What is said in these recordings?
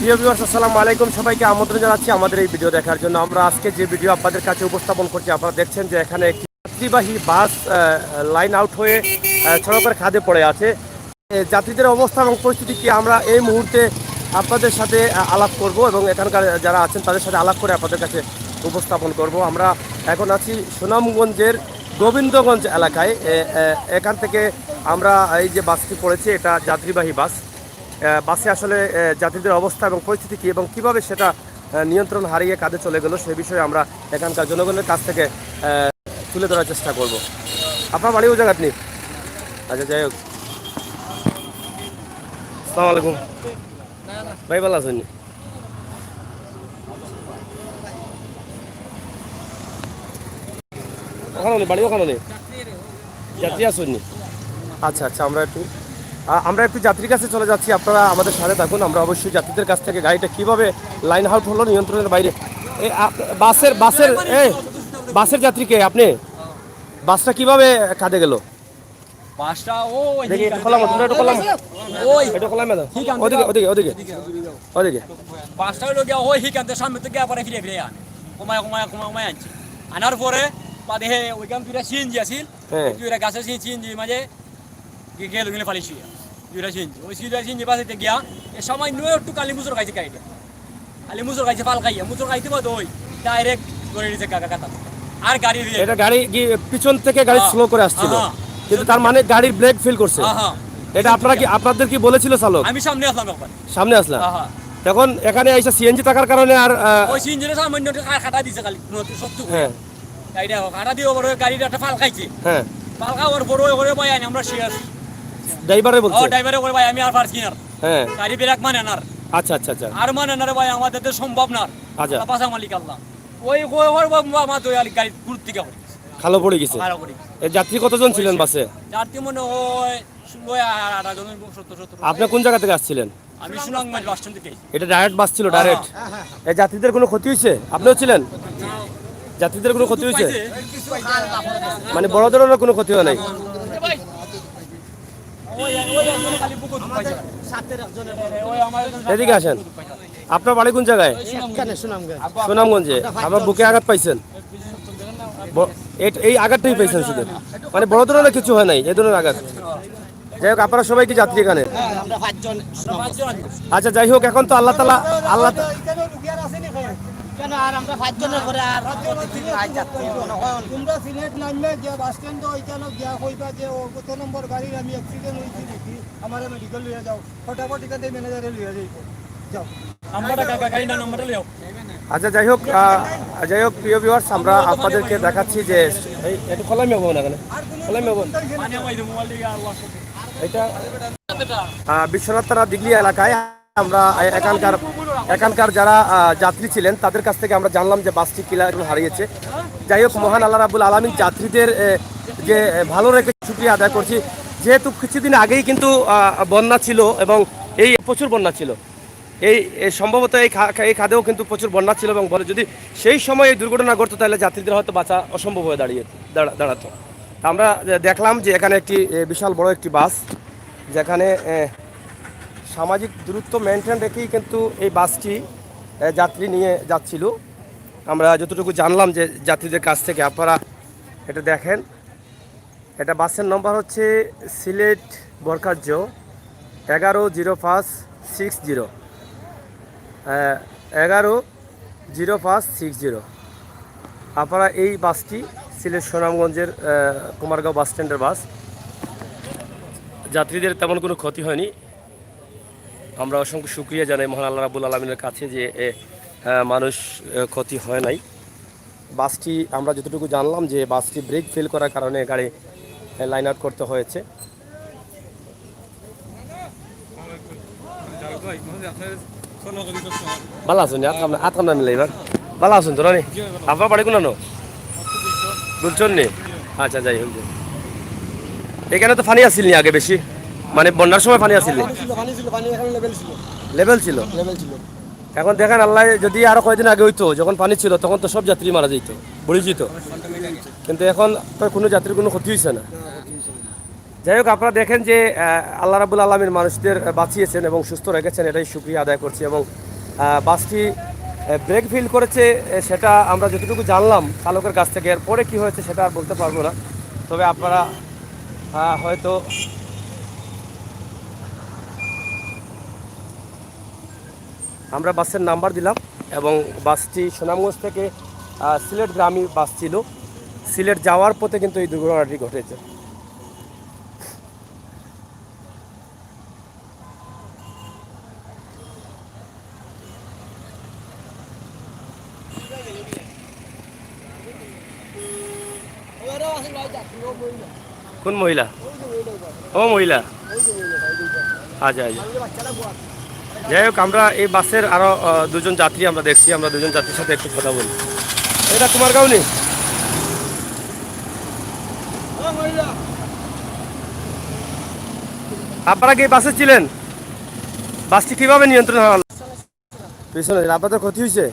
প্রিয় ভিউয়ার্স, আসসালামু আলাইকুম। সবাইকে আমন্ত্রণ জানাচ্ছি আমাদের এই ভিডিও দেখার জন্য। আমরা আজকে যে ভিডিও আপনাদের কাছে উপস্থাপন করছি, আপনারা দেখছেন যে এখানে একটি যাত্রীবাহী বাস লাইন আউট হয়ে সড়কের খাদে পড়ে আছে। যাত্রীদের অবস্থা এবং পরিস্থিতি কি আমরা এই মুহূর্তে আপনাদের সাথে আলাপ করব এবং এখানকার যারা আছেন তাদের সাথে আলাপ করে আপনাদের কাছে উপস্থাপন করব। আমরা এখন আছি সুনামগঞ্জের গোবিন্দগঞ্জ এলাকায়। এখান থেকে আমরা এই যে বাসটি পড়েছে, এটা যাত্রীবাহী বাস। বাসে আসলে যাত্রীদের অবস্থা এবং পরিস্থিতি কী এবং কীভাবে সেটা নিয়ন্ত্রণ হারিয়ে কাঁধে চলে গেল সে বিষয়ে আমরা এখানকার জনগণের কাছ থেকে তুলে ধরার চেষ্টা করব। আপনার বাড়িও জায়গা আপনি? আচ্ছা, যাই হোক, আসসালামু আলাইকুম ভাই, ভালো আছেন? ওখানে নেই বাড়ি, ওখানে নেই যাত্রী আসেননি। আচ্ছা আচ্ছা, আমরা একটু যাত্রীর কাছে চলে যাচ্ছি, আপনারা আমাদের সাথে থাকুন। আমরা অবশ্যই যাত্রীদের কাছ থেকে গাড়িটা কিভাবে লাইন আউট হলো নিয়ন্ত্রণের বাইরে। বাসের বাসের বাসের যাত্রীকে আপনি বাসটা কিভাবে কাঁদে গেল? আনার পরে ওইখান দুইটা সিএনজি আছিল, দুইটা গাছের সিএনজি মাঝে গেল গেলে ফালিছি দুইটা সিএনজি। ওই সিএনজি বাসাইতে গিয়া এ সামান্য একটু কালি মুসর খাইছে, গাড়িটা কালি মুসর খাইছে, ফাল খাইয়া মুসর খাইতে বাদ ওই ডাইরেক্ট ধরে নিয়েছে কাকা কাটা। আর গাড়ি এটা গাড়ি পিছন থেকে গাড়ি স্লো করে আসছিল, কিন্তু তার মানে গাড়ির ব্রেক ফেল করছে। এটা আপনাদের কি বলেছিল চালক? আমি সামনে আসলাম, সামনে আসলাম তখন এখানে এসে সিএনজি থাকার কারণে আর ওই সিএনজির সামান্য কাটা দিছে খালি সত্য। হ্যাঁ, গাড়িটা কাটা দিয়ে ওপরে গাড়িটা একটা ফাল খাইছে। হ্যাঁ, ফাল খাওয়ার পরে ওরে ভাই আমরা শেষ ড্রাইভারে বলছে, ড্রাইভারে করে ভাই আমি আর পারছি না। হ্যাঁ, গাড়ি ব্রেক মানে না। আচ্ছা আচ্ছা আচ্ছা, আর মানে না রে ভাই, আমাদের তো সম্ভব না। আচ্ছা, পাশা মালিক আল্লাহ ওই ওর আমার তো গাড়ি ঘুরতে থেকে খালো পড়ে গেছে। যাত্রী কতজন ছিলেন বাসে? যাত্রী মনে হয় 70। আপনি কোন জায়গা থেকে আসছিলেন? আমি সুনামগঞ্জ বাস স্ট্যান্ড থেকে। এটা ডাইরেক্ট বাস ছিল, ডাইরেক্ট? এই যাত্রীদের কোনো ক্ষতি হয়েছে? আপনিও ছিলেন? যাত্রীদের কোনো ক্ষতি হয়েছে? মানে বড় ধরনের কোনো ক্ষতি হয় নাই? এদিকে আসেন। আপনার বাড়ি কোন জায়গায়? সুনামগঞ্জে। আপনার বুকে আঘাত পাইছেন? এই আঘাতটাই পাইছেন শুধু, মানে বড় ধরনের কিছু হয় নাই এই ধরনের আঘাত? যাই হোক, আপনারা সবাই কি যাত্রী এখানে? আচ্ছা, যাই হোক, এখন তো আল্লাহ তাআলা কেন আর আমরা 5 জনের করে আর তোমরা সিলেট নামলে গিয়া বাস স্ট্যান্ড ওইখানে গিয়া কইবা যে ও কত নম্বর গাড়ির আমি অ্যাক্সিডেন্ট হইছি দেখি আমারে মেডিকেল লইয়া যাও, ফটাফট এখান থেকে ম্যানেজারে লইয়া যাইবো, যাও নাম্বারটা গাড়ির নাম্বারটা লিও। আচ্ছা, যাই হোক, প্রিয় ভিউয়ার্স, আমরা আপনাদেরকে দেখাচ্ছি যে এটা খোলামি হবো না, খোলামি হবো এটা বিশ্বনাথ তারা দিঘলি এলাকায়। আমরা এখানকার যারা যাত্রী ছিলেন তাদের কাছ থেকে আমরা জানলাম যে বাসটি কিভাবে হারিয়েছে। যাই হোক, মহান আল্লাহ রাব্বুল আলামিন যাত্রীদের যে ভালো রেখে শুকরিয়া আদায় করছি। যেহেতু কিছুদিন আগেই কিন্তু বন্যা ছিল এবং এই প্রচুর বন্যা ছিল, এই সম্ভবত এই খাদেও কিন্তু প্রচুর বন্যা ছিল এবং যদি সেই সময় এই দুর্ঘটনা ঘটতো তাহলে যাত্রীদের হয়তো বাঁচা অসম্ভব হয়ে দাঁড়াতো। আমরা দেখলাম যে এখানে একটি বিশাল বড় একটি বাস, যেখানে সামাজিক দূরত্ব মেনটেন রেখেই কিন্তু এই বাসটি যাত্রী নিয়ে যাচ্ছিল। আমরা যতটুকু জানলাম যে যাত্রীদের কাছ থেকে, আপনারা এটা দেখেন, এটা বাসের নম্বর হচ্ছে সিলেট বরকার্য 110560, 110560। আপনারা এই বাসটি সিলেট সুনামগঞ্জের কুমারগাঁও বাস স্ট্যান্ডের বাস। যাত্রীদের তেমন কোনো ক্ষতি হয়নি। আমরা অসংখ্য শুকরিয়া জানাই মহান আল্লাহ রাব্বুল আলামিনের কাছে যে মানুষ ক্ষতি হয় নাই। বাসটি আমরা যতটুকু জানলাম যে বাসটি ব্রেক ফেল করার কারণে গাড়ি লাইন আউট করতে হয়েছে। ভালো আছেন? আতকাম নিলে এবার ভালো আছেন তো? রানি আপনার বাড়ি কোন বুঝছেন নি? আচ্ছা, যাই হোক, এখানে তো পানি আসছিল আগে বেশি, মানে বন্যার সময় পানি আসছিল, লেভেল ছিল। এখন দেখেন, আল্লাহ যদি আরো কয়েকদিন আগে হইতো, যখন পানি ছিল তখন তো সব যাত্রী মারা যেত, বুড়ি যেত, কিন্তু এখন তো কোনো যাত্রীর কোনো ক্ষতি হয়েছে না। যাই হোক, আপনারা দেখেন যে আল্লাহ রাব্বুল আলামিন মানুষদের বাঁচিয়েছেন এবং সুস্থ রেখেছেন, এটাই শুকরিয়া আদায় করছি। এবং বাসটি ব্রেক ফিল করেছে, সেটা আমরা যতটুকু জানলাম চালকের কাছ থেকে। এরপরে কি হয়েছে সেটা আর বলতে পারবো না, তবে আপনারা হয়তো আমরা বাসের নাম্বার দিলাম এবং বাসটি সুনামগঞ্জ থেকে সিলেট গ্রামী বাস ছিল। সিলেট যাওয়ার পথে কিন্তু এই দুর্ঘটনাটি ঘটেছে। কোন মহিলা? ও মহিলা, আচ্ছা আচ্ছা। যাই হোক, আমরা এই বাসের আরো দুজন যাত্রী আমরা দেখছি, আমরা দুজন যাত্রীর সাথে একটু কথা বলি। এটা তোমার গাউনি? আপনারা কি বাসে ছিলেন? বাসটি কিভাবে নিয়ন্ত্রণ হওয়া? পিছনে আপনাদের ক্ষতি হয়েছে?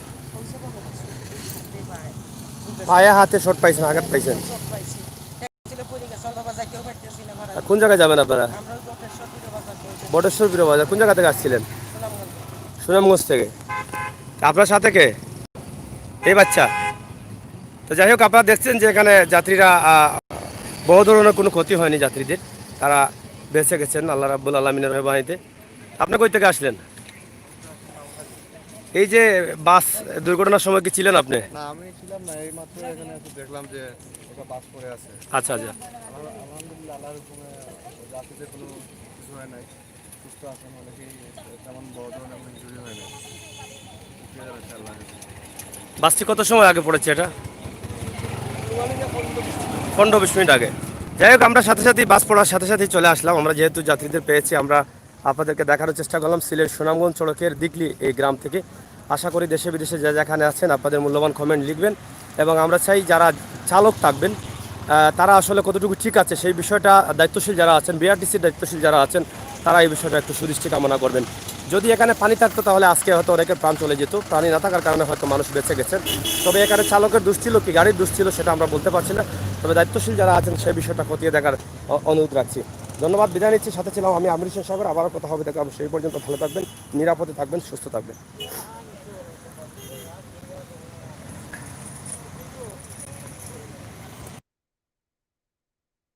পায়ে হাতে শর্ট পাইছেন, আঘাত পাইছেন? কোন জায়গায় যাবেন আপনারা? বটেশ্বর বীর বাজার। কোন জায়গা থেকে আসছিলেন? সুনামগঞ্জ থেকে। আপনার সাথে কে? এই বাচ্চা। তো যাই হোক, আপনারা দেখছেন যে এখানে যাত্রীরা বহু ধরনের কোনো ক্ষতি হয়নি যাত্রীদের, তারা বেঁচে গেছেন আল্লাহ রাব্বুল আলামিনের মেহরবানিতে। আপনি কই থেকে আসলেন? এই যে বাস দুর্ঘটনার সময় কি ছিলেন আপনি? না, আমি ছিলাম না, এই মাত্র এখানে এসে দেখলাম যে একটা বাস পড়ে আছে। আচ্ছা আচ্ছা। আলহামদুলিল্লাহ, আল্লাহর হুকুমে যাত্রীদের কোনো কিছু হয় নাই, সুস্থ আছেন, অনেকেই তেমন বড় ধরনের কোনো ইনজুরি হয় নাই। বাসটি কত সময় আগে পড়েছে? এটা 15-20 মিনিট আগে। যাই হোক, আমরা সাথে সাথে বাস পড়ার সাথে সাথেই চলে আসলাম। আমরা যেহেতু যাত্রীদের পেয়েছি, আমরা আপনাদেরকে দেখানোর চেষ্টা করলাম সিলেট সুনামগঞ্জ সড়কের দিকলি এই গ্রাম থেকে। আশা করি দেশে বিদেশে যেখানে আছেন আপনাদের মূল্যবান কমেন্ট লিখবেন এবং আমরা চাই যারা চালক থাকবেন তারা আসলে কতটুকু ঠিক আছে সেই বিষয়টা দায়িত্বশীল যারা আছেন, বিআরটিসির দায়িত্বশীল যারা আছেন, তারা এই বিষয়টা একটু সুদৃষ্টি কামনা করবেন। যদি এখানে পানি থাকতো তাহলে আজকে হয়তো অনেকের প্রাণ চলে যেত। পানি না থাকার কারণে হয়তো মানুষ বেঁচে গেছেন। তবে এখানে চালকের দোষ ছিল কি গাড়ির দোষ ছিল সেটা আমরা বলতে পারছি না। তবে দায়িত্বশীল যারা আছেন সেই বিষয়টা খতিয়ে দেখার অনুরোধ রাখছি। ধন্যবাদ, বিদায় নিচ্ছি। সাথে ছিলাম আমি আমির হোসেন সাগর। আবারও কথা হবে, দেখা হবে। সেই পর্যন্ত ভালো থাকবেন, নিরাপদে থাকবেন, সুস্থ থাকবেন।